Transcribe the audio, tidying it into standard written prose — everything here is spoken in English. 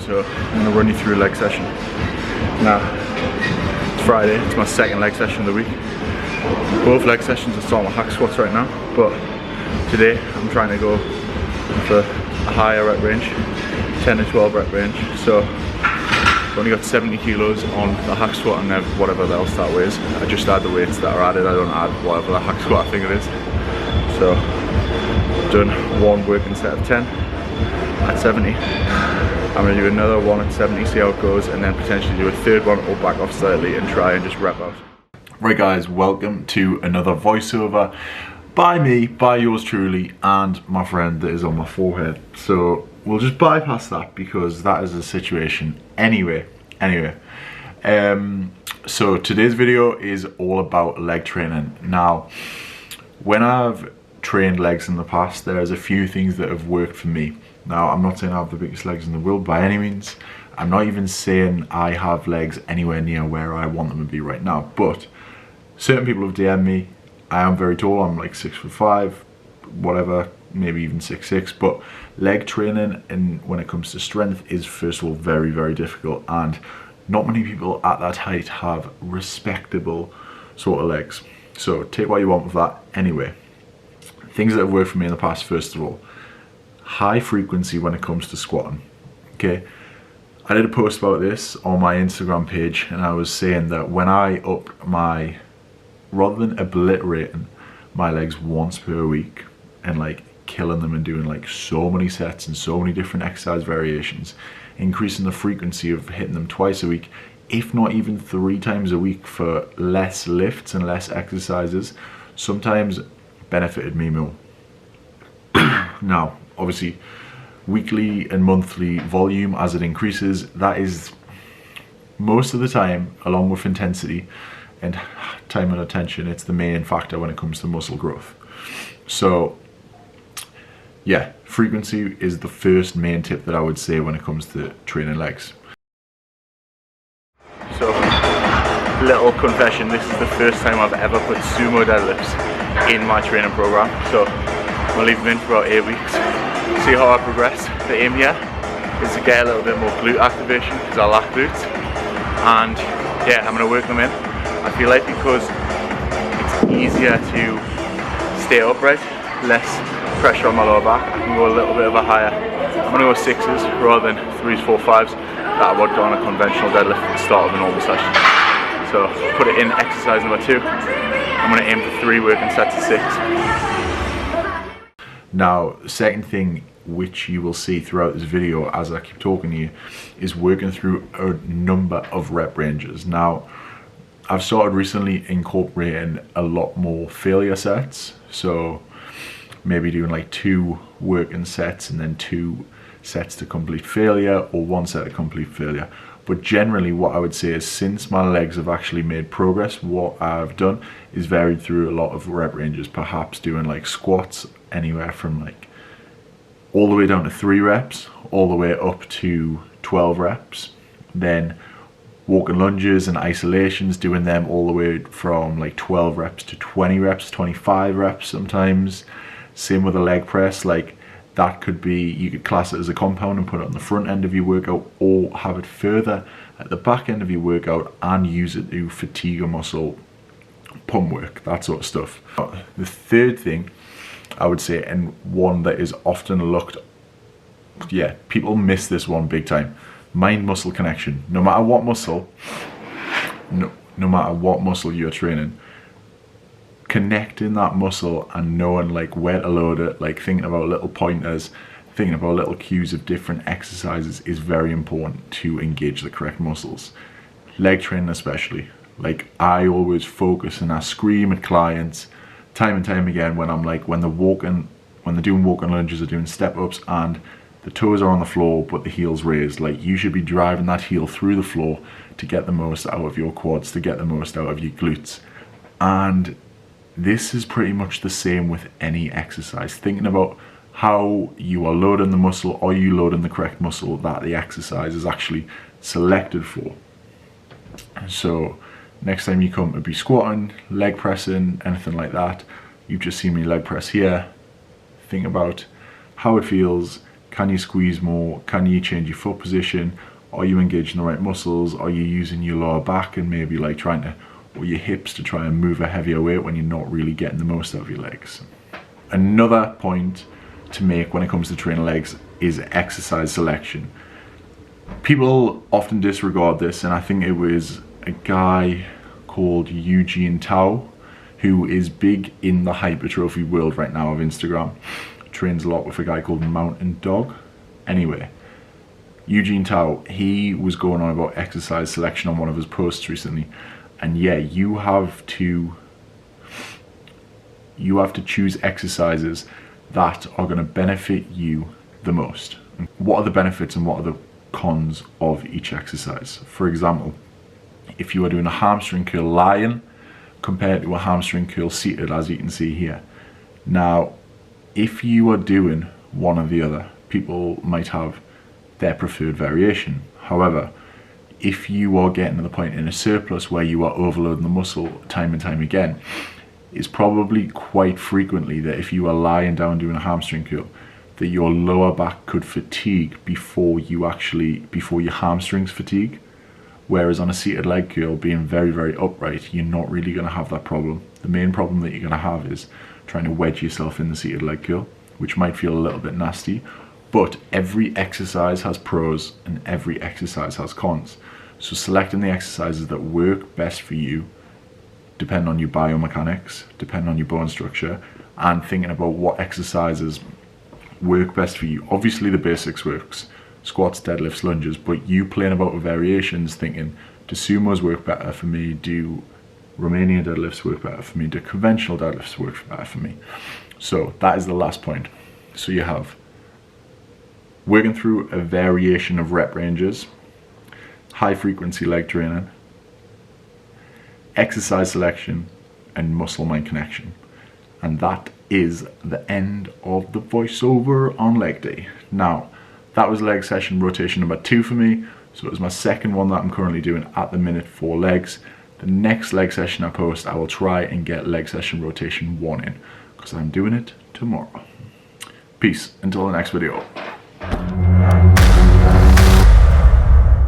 so I'm going to run you through a leg session. Now, it's Friday, it's my second leg session of the week. Both leg sessions are starting with hack squats right now, but today I'm trying to go for a higher rep range, 10 to 12 rep range. So I've only got 70 kilos on the hack squat and then whatever else that weighs. I just add the weights that are added, I don't add whatever the hack squat I think it is. So I've done one working set of 10 at 70. I'm going to do another one at 70, see how it goes, and then potentially do a third one or back off slightly and try and just rep out. Right guys, welcome to another voiceover by me, by yours truly, and my friend that is on my forehead. So we'll just bypass that because that is a situation anyway. So today's video is all about leg training. Now, when I've trained legs in the past, there's a few things that have worked for me. Now, I'm not saying I have the biggest legs in the world by any means. I'm not even saying I have legs anywhere near where I want them to be right now, but certain people have DM'd me. I am very tall, I'm like 6'5", whatever, maybe even 6'6", but leg training and when it comes to strength is first of all very, very difficult, and not many people at that height have respectable sort of legs. So take what you want with that. Anyway, things that have worked for me in the past, first of all, high frequency when it comes to squatting. Okay, I did a post about this on my Instagram page and I was saying that when I upped my, rather than obliterating my legs once per week and like killing them and doing like so many sets and so many different exercise variations, increasing the frequency of hitting them twice a week, if not even 3 times a week for less lifts and less exercises, sometimes benefited me more. Now, obviously, weekly and monthly volume as it increases, that is most of the time, along with intensity and time and attention, it's the main factor when it comes to muscle growth. So yeah, frequency is the first main tip that I would say when it comes to training legs. So, little confession, this is the first time I've ever put sumo deadlifts in my training program. So I'm gonna leave them in for about 8 weeks, see how I progress. The aim here is to get a little bit more glute activation because I lack glutes, and yeah, I'm gonna work them in. I feel like because it's easier to stay upright, less pressure on my lower back, I can go a little bit of a higher. I'm gonna go 6s rather than 3s, 4s, 5s that I would go on a conventional deadlift at the start of a normal session. So put it in exercise number 2. I'm gonna aim for 3 working sets of 6. Now, second thing which you will see throughout this video as I keep talking to you is working through a number of rep ranges. Now, I've started recently incorporating a lot more failure sets, so maybe doing like 2 working sets and then 2 sets to complete failure, or 1 set to complete failure. But generally what I would say is, since my legs have actually made progress, what I've done is varied through a lot of rep ranges, perhaps doing like squats anywhere from like all the way down to 3 reps, all the way up to 12 reps, then walking lunges and isolations, doing them all the way from like 12 reps to 20 reps, 25 reps sometimes. Same with a leg press, like that could be, you could class it as a compound and put it on the front end of your workout, or have it further at the back end of your workout and use it to fatigue a muscle, pump work, that sort of stuff. The third thing I would say, and one that is often looked, yeah, people miss this one big time, mind-muscle connection. No matter what muscle, no matter what muscle you're training, connecting that muscle and knowing like where to load it, like thinking about little pointers, thinking about little cues of different exercises is very important to engage the correct muscles. Leg training especially. Like, I always focus and I scream at clients time and time again when I'm like, when they're doing walking lunges or doing step ups and the toes are on the floor but the heel's raised, like, you should be driving that heel through the floor to get the most out of your quads, to get the most out of your glutes. And this is pretty much the same with any exercise. Thinking about how you are loading the muscle, are you loading the correct muscle that the exercise is actually selected for? So next time you come to be squatting, leg pressing, anything like that, you've just seen me leg press here, think about how it feels, Can you squeeze more? Can you change your foot position? Are you engaging the right muscles? Are you using your lower back and maybe like trying to, or your hips to try and move a heavier weight when you're not really getting the most out of your legs? Another point to make when it comes to training legs is exercise selection. People often disregard this, and I think it was a guy called Eugene Tao, who is big in the hypertrophy world right now of Instagram. Trains a lot with a guy called Mountain Dog. Anyway, Eugene Tao, he was going on about exercise selection on one of his posts recently. And yeah, you have to choose exercises that are going to benefit you the most. What are the benefits and what are the cons of each exercise? For example, if you are doing a hamstring curl lying compared to a hamstring curl seated, as you can see here. Now, if you are doing one or the other, people might have their preferred variation. However, if you are getting to the point in a surplus where you are overloading the muscle time and time again, it's probably quite frequently that if you are lying down doing a hamstring curl, that your lower back could fatigue before your hamstrings fatigue. Whereas on a seated leg curl, being very, very upright, you're not really going to have that problem. The main problem that you're going to have is trying to wedge yourself in the seated leg curl, which might feel a little bit nasty, but every exercise has pros and every exercise has cons. So selecting the exercises that work best for you, depending on your biomechanics, depending on your bone structure, and thinking about what exercises work best for you. Obviously the basics works, squats, deadlifts, lunges, but you playing about with variations, thinking, do sumos work better for me? Do Romanian deadlifts work better for me? Do conventional deadlifts work better for me? So that is the last point. So you have working through a variation of rep ranges, high frequency leg training, exercise selection, and muscle-mind connection. And that is the end of the voiceover on leg day. Now, that was leg session rotation number 2 for me. So it was my second one that I'm currently doing at the minute for legs. The next leg session I post, I will try and get leg session rotation 1 in, because I'm doing it tomorrow. Peace, until the next video.